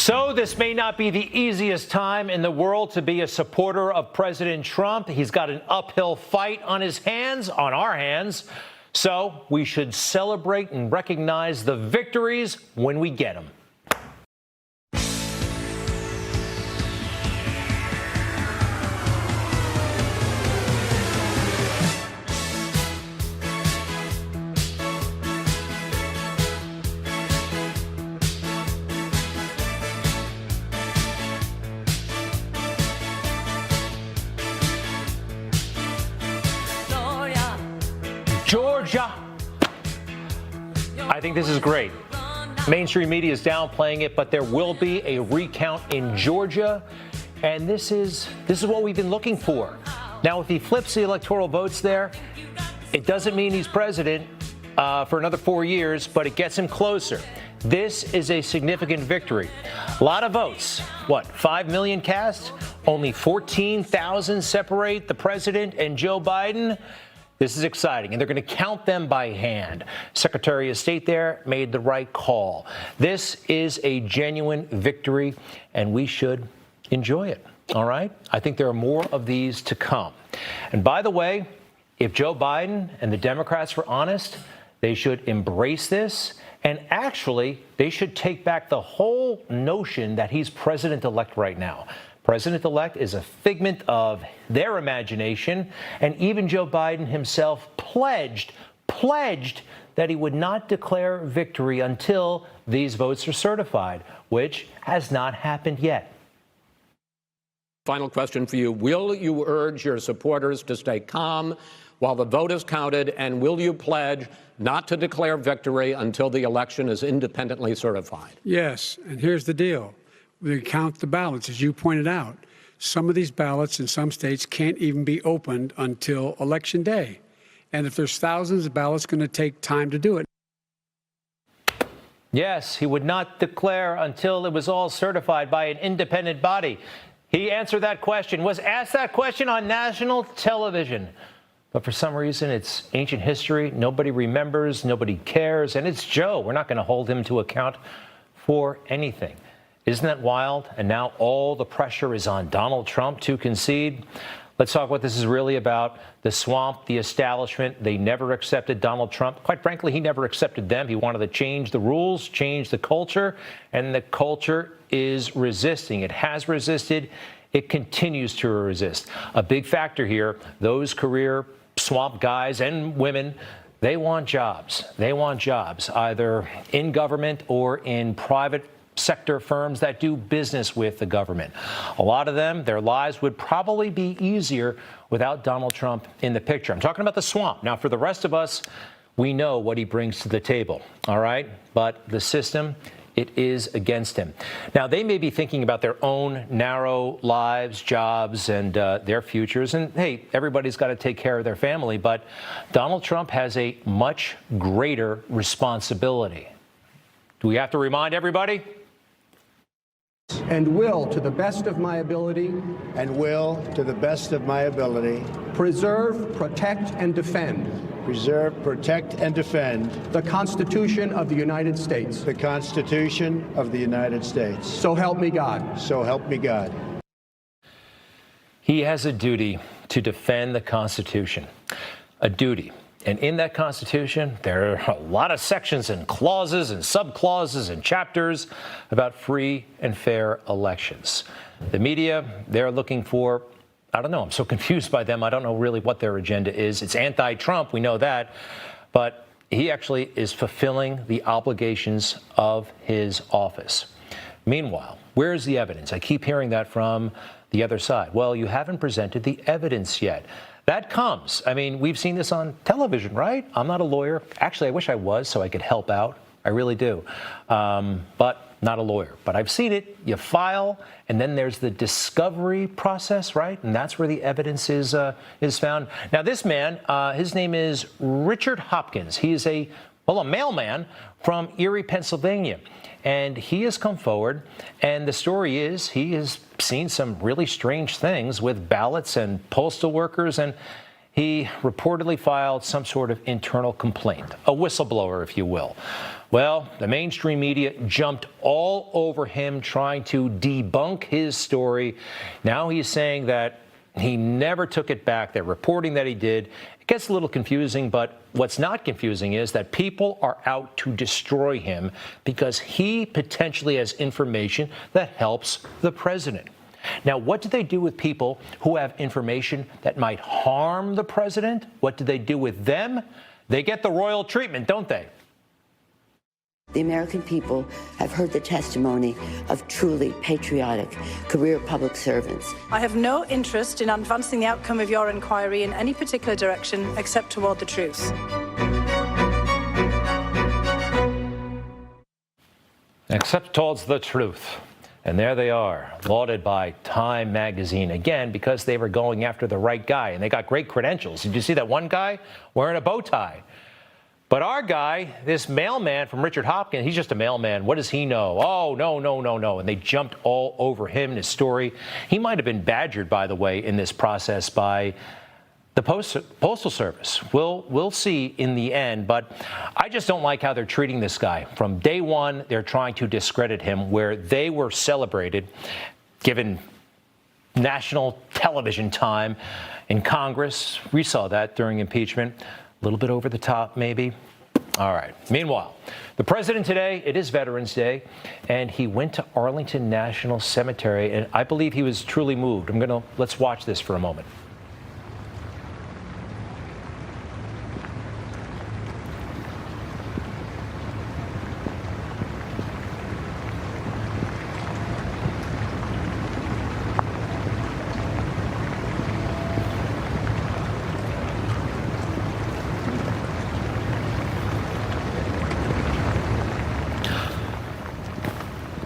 So this may not be the easiest time in the world to be a supporter of President Trump. He's got an uphill fight on his hands, on our hands. So we should celebrate and recognize the victories when we get them. Georgia. I think this is great. Mainstream media is downplaying it, but there will be a recount in Georgia, and this is what we've been looking for. Now, if he flips the electoral votes there, it doesn't mean he's president for another 4 years, but it gets him closer. This is a significant victory. A lot of votes. What, 5 million cast? Only 14,000 separate the president and Joe Biden. This is exciting, and they're going to count them by hand. Secretary of State there made the right call. This is a genuine victory, and we should enjoy it, all right? I think there are more of these to come. And by the way, if Joe Biden and the Democrats were honest, they should embrace this, and actually, they should take back the whole notion that he's president-elect right now. President-elect is a figment of their imagination, and even Joe Biden himself pledged that he would not declare victory until these votes are certified, which has not happened yet. Final question for you. Will you urge your supporters to stay calm while the vote is counted, and will you pledge not to declare victory until the election is independently certified? Yes, and here's the deal. We count the ballots, as you pointed out. Some of these ballots in some states can't even be opened until Election Day. And if there's thousands of ballots, it's going to take time to do it. Yes, he would not declare until it was all certified by an independent body. He answered that question, was asked that question on national television. But for some reason, it's ancient history. Nobody remembers, nobody cares, and it's Joe. We're not going to hold him to account for anything. Isn't that wild? And now all the pressure is on Donald Trump to concede. Let's talk what this is really about. The swamp, the establishment, they never accepted Donald Trump. Quite frankly, he never accepted them. He wanted to change the rules, change the culture, and the culture is resisting. It has resisted. It continues to resist. A big factor here, those career swamp guys and women, they want jobs. They want jobs, either in government or in private sector firms that do business with the government. A lot of them, their lives would probably be easier without Donald Trump in the picture. I'm talking about the swamp. Now, for the rest of us, we know what he brings to the table, all right? But the system, it is against him. Now, they may be thinking about their own narrow lives, jobs, and their futures. And, hey, everybody's got to take care of their family. But Donald Trump has a much greater responsibility. Do we have to remind everybody? And will, to the best of my ability. And will, to the best of my ability. Preserve, protect, and defend. Preserve, protect, and defend. The Constitution of the United States. The Constitution of the United States. So help me God. So help me God. He has a duty to defend the Constitution. A duty. And in that Constitution, there are a lot of sections and clauses and subclauses and chapters about free and fair elections. The media, they're looking for, I don't know, I'm so confused by them. I don't know really what their agenda is. It's anti-Trump, we know that. But he actually is fulfilling the obligations of his office. Meanwhile, where's the evidence? I keep hearing that from the other side. Well, you haven't presented the evidence yet. That comes. I mean, we've seen this on television, right? I'm not a lawyer. Actually, I wish I was so I could help out. I really do. But not a lawyer. But I've seen it. You file, and then there's the discovery process, right? And that's where the evidence is found. Now, this man, his name is Richard Hopkins. He is a mailman from Erie, Pennsylvania. And he has come forward, and the story is he has seen some really strange things with ballots and postal workers, and he reportedly filed some sort of internal complaint, a whistleblower, if you will. Well, the mainstream media jumped all over him trying to debunk his story. Now he's saying that he never took it back. They're reporting that he did. It gets a little confusing, but what's not confusing is that people are out to destroy him because he potentially has information that helps the president. Now, what do they do with people who have information that might harm the president? What do they do with them? They get the royal treatment, don't they? The American people have heard the testimony of truly patriotic career public servants. I have no interest in advancing the outcome of your inquiry in any particular direction except toward the truth. Except towards the truth. And there they are, lauded by Time magazine again because they were going after the right guy. And they got great credentials. Did you see that one guy wearing a bow tie? But our guy, this mailman from Richard Hopkins, he's just a mailman. What does he know? Oh, no. And they jumped all over him and his story. He might have been badgered, by the way, in this process by the Postal Service. We'll see in the end, but I just don't like how they're treating this guy. From day one, they're trying to discredit him where they were celebrated, given national television time in Congress. We saw that during impeachment. A little bit over the top, maybe. All right. Meanwhile, the president today, it is Veterans Day, and he went to Arlington National Cemetery, and I believe he was truly moved. Let's watch this for a moment.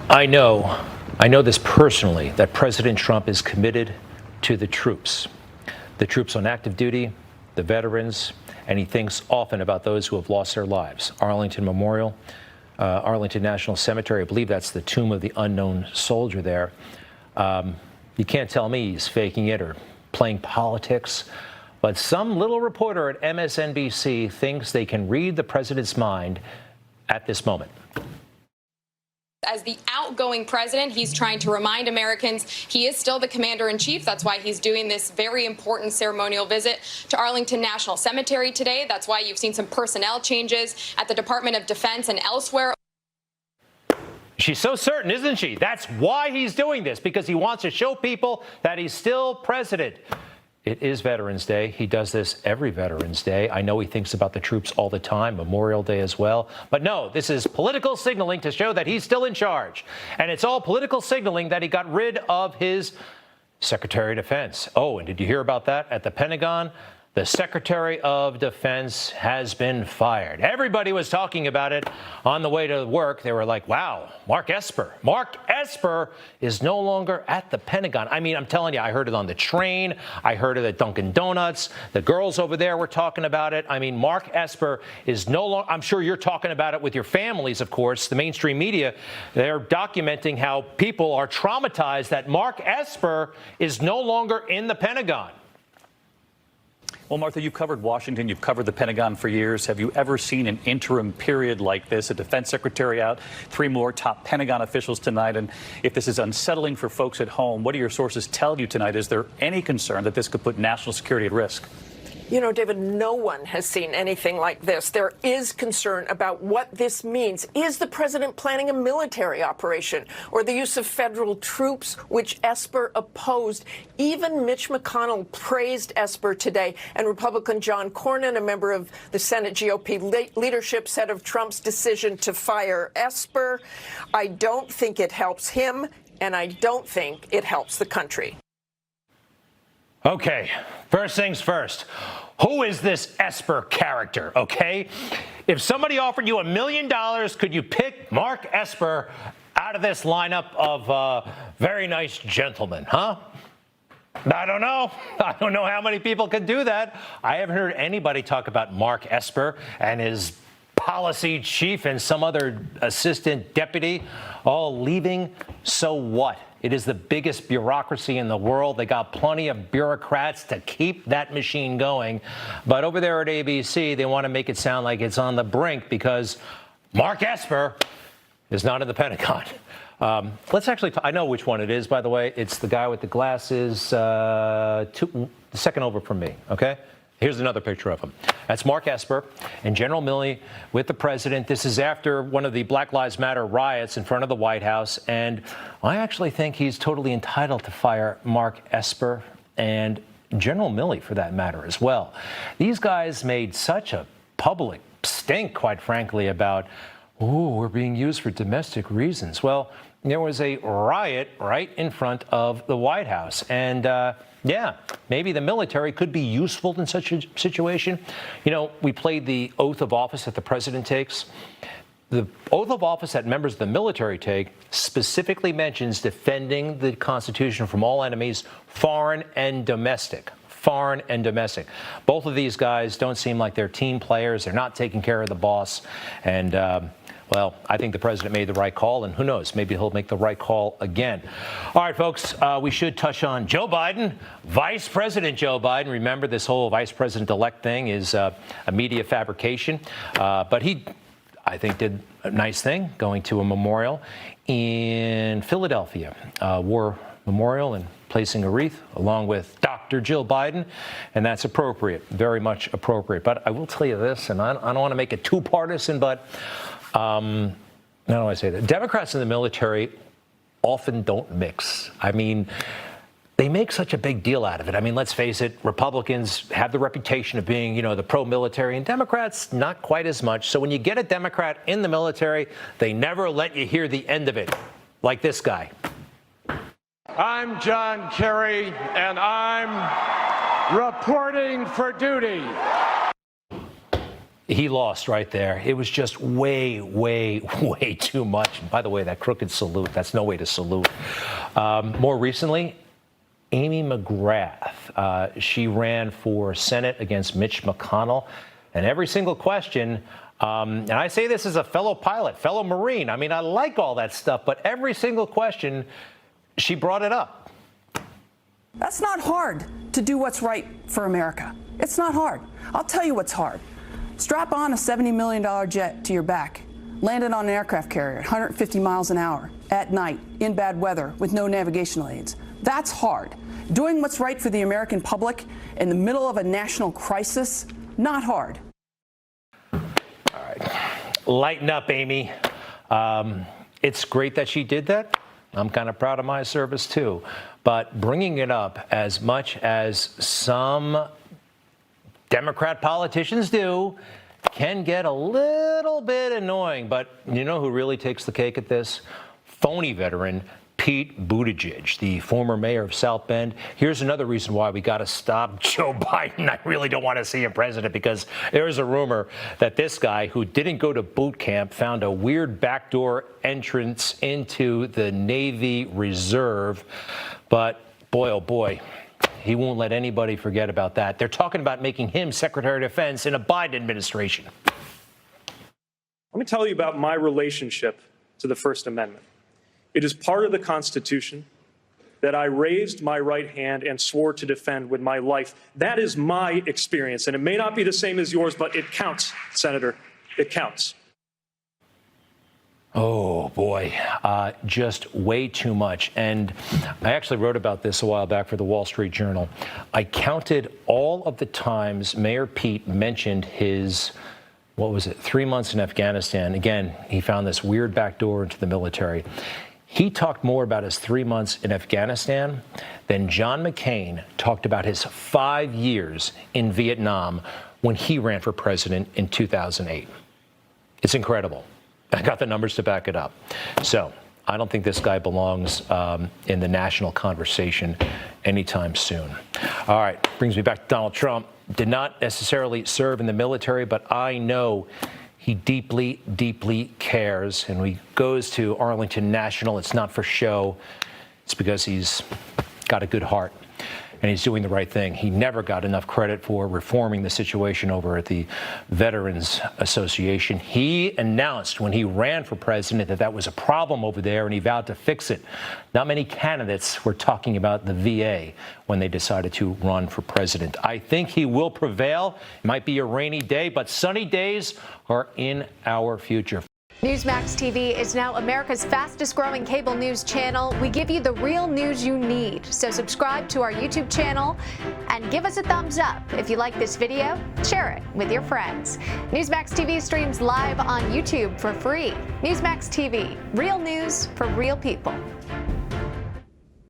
I know this personally, that President Trump is committed to the troops on active duty, the veterans, and he thinks often about those who have lost their lives. Arlington Memorial, Arlington National Cemetery, I believe that's the tomb of the unknown soldier there. You can't tell me he's faking it or playing politics, but some little reporter at MSNBC thinks they can read the president's mind at this moment. As the outgoing president, he's trying to remind Americans he is still the commander-in-chief. That's why he's doing this very important ceremonial visit to Arlington National Cemetery today. That's why you've seen some personnel changes at the Department of Defense and elsewhere. She's so certain, isn't she? That's why he's doing this, because he wants to show people that he's still president. It is Veterans Day. He does this every Veterans Day. I know he thinks about the troops all the time, Memorial Day as well. But no, this is political signaling to show that he's still in charge. And it's all political signaling that he got rid of his Secretary of Defense. Oh, and did you hear about that at the Pentagon? The Secretary of Defense has been fired. Everybody was talking about it on the way to work. They were like, wow, Mark Esper is no longer at the Pentagon. I mean, I'm telling you, I heard it on the train. I heard it at Dunkin' Donuts. The girls over there were talking about it. I mean, Mark Esper is no longer, I'm sure you're talking about it with your families, of course. The mainstream media, they're documenting how people are traumatized that Mark Esper is no longer in the Pentagon. Well, Martha, you've covered Washington, you've covered the Pentagon for years. Have you ever seen an interim period like this? A defense secretary out, 3 more top Pentagon officials tonight. And if this is unsettling for folks at home, what do your sources tell you tonight? Is there any concern that this could put national security at risk? You know, David, no one has seen anything like this. There is concern about what this means. Is the president planning a military operation or the use of federal troops, which Esper opposed? Even Mitch McConnell praised Esper today, and Republican John Cornyn, a member of the Senate GOP leadership, said of Trump's decision to fire Esper, I don't think it helps him, and I don't think it helps the country. Okay, first things first. Who is this Esper character, okay? If somebody offered you $1 million, could you pick Mark Esper out of this lineup of very nice gentlemen, huh? I don't know. I don't know how many people could do that. I haven't heard anybody talk about Mark Esper and his policy chief and some other assistant deputy all leaving. So what? It is the biggest bureaucracy in the world. They got plenty of bureaucrats to keep that machine going. But over there at ABC, they want to make it sound like it's on the brink because Mark Esper is not in the Pentagon. Let's actually, I know which one it is, by the way. It's the guy with the glasses, the second over from me, okay? Here's another picture of him. That's Mark Esper and General Milley with the president. This is after one of the Black Lives Matter riots in front of the White House. And I actually think he's totally entitled to fire Mark Esper and General Milley, for that matter, as well. These guys made such a public stink, quite frankly, about, oh, we're being used for domestic reasons. Well, there was a riot right in front of the White House. And yeah, maybe the military could be useful in such a situation. You know, we played the oath of office that the president takes. The oath of office that members of the military take specifically mentions defending the Constitution from all enemies, foreign and domestic. Foreign and domestic. Both of these guys don't seem like they're team players. They're not taking care of the boss. And, well, I think the president made the right call, and who knows, maybe he'll make the right call again. All right, folks, we should touch on Joe Biden, Vice President Joe Biden. Remember, this whole vice president-elect thing is a media fabrication, but he, I think, did a nice thing going to a memorial in Philadelphia, War Memorial, and placing a wreath along with Dr. Jill Biden, and that's appropriate, very much appropriate. But I will tell you this, and I don't want to make it too partisan, but how do I say that? Democrats and the military often don't mix. I mean, they make such a big deal out of it. I mean, let's face it, Republicans have the reputation of being, you know, the pro-military, and Democrats not quite as much. So when you get a Democrat in the military, they never let you hear the end of it, like this guy. I'm John Kerry, and I'm reporting for duty. He lost right there. It was just way, way, way too much. By the way, that crooked salute, that's no way to salute. More recently, Amy McGrath. She ran for Senate against Mitch McConnell. And every single question, and I say this as a fellow pilot, fellow Marine. I mean, I like all that stuff, but every single question, she brought it up. That's not hard to do what's right for America. It's not hard. I'll tell you what's hard. Strap on a $70 million jet to your back, land it on an aircraft carrier at 150 miles an hour at night in bad weather with no navigational aids. That's hard. Doing what's right for the American public in the middle of a national crisis, not hard. All right. Lighten up, Amy. It's great that she did that. I'm kind of proud of my service, too. But bringing it up as much as some Democrat politicians do can get a little bit annoying. But you know who really takes the cake at this? Phony veteran Pete Buttigieg, the former mayor of South Bend. Here's another reason why we got to stop Joe Biden. I really don't want to see him president, because there's a rumor that this guy, who didn't go to boot camp, found a weird backdoor entrance into the Navy Reserve. But boy, oh boy, he won't let anybody forget about that. They're talking about making him Secretary of Defense in a Biden administration. Let me tell you about my relationship to the First Amendment. It is part of the Constitution that I raised my right hand and swore to defend with my life. That is my experience, and it may not be the same as yours, but it counts, Senator. It counts. Oh, boy, just way too much. And I actually wrote about this a while back for the Wall Street Journal. I counted all of the times Mayor Pete mentioned his, 3 months in Afghanistan. Again, he found this weird backdoor into the military. He talked more about his 3 months in Afghanistan than John McCain talked about his 5 years in Vietnam when he ran for president in 2008. It's incredible. I got the numbers to back it up. So I don't think this guy belongs in the national conversation anytime soon. All right, brings me back to Donald Trump. Did not necessarily serve in the military, but I know he deeply, deeply cares. And when he goes to Arlington National, it's not for show. It's because he's got a good heart and he's doing the right thing. He never got enough credit for reforming the situation over at the Veterans Association. He announced when he ran for president that that was a problem over there, and he vowed to fix it. Not many candidates were talking about the VA when they decided to run for president. I think he will prevail. It might be a rainy day, but sunny days are in our future. Newsmax TV is now America's fastest growing cable news channel. We give you the real news you need. So subscribe to our YouTube channel and give us a thumbs up. If you like this video, share it with your friends. Newsmax TV streams live on YouTube for free. Newsmax TV, real news for real people.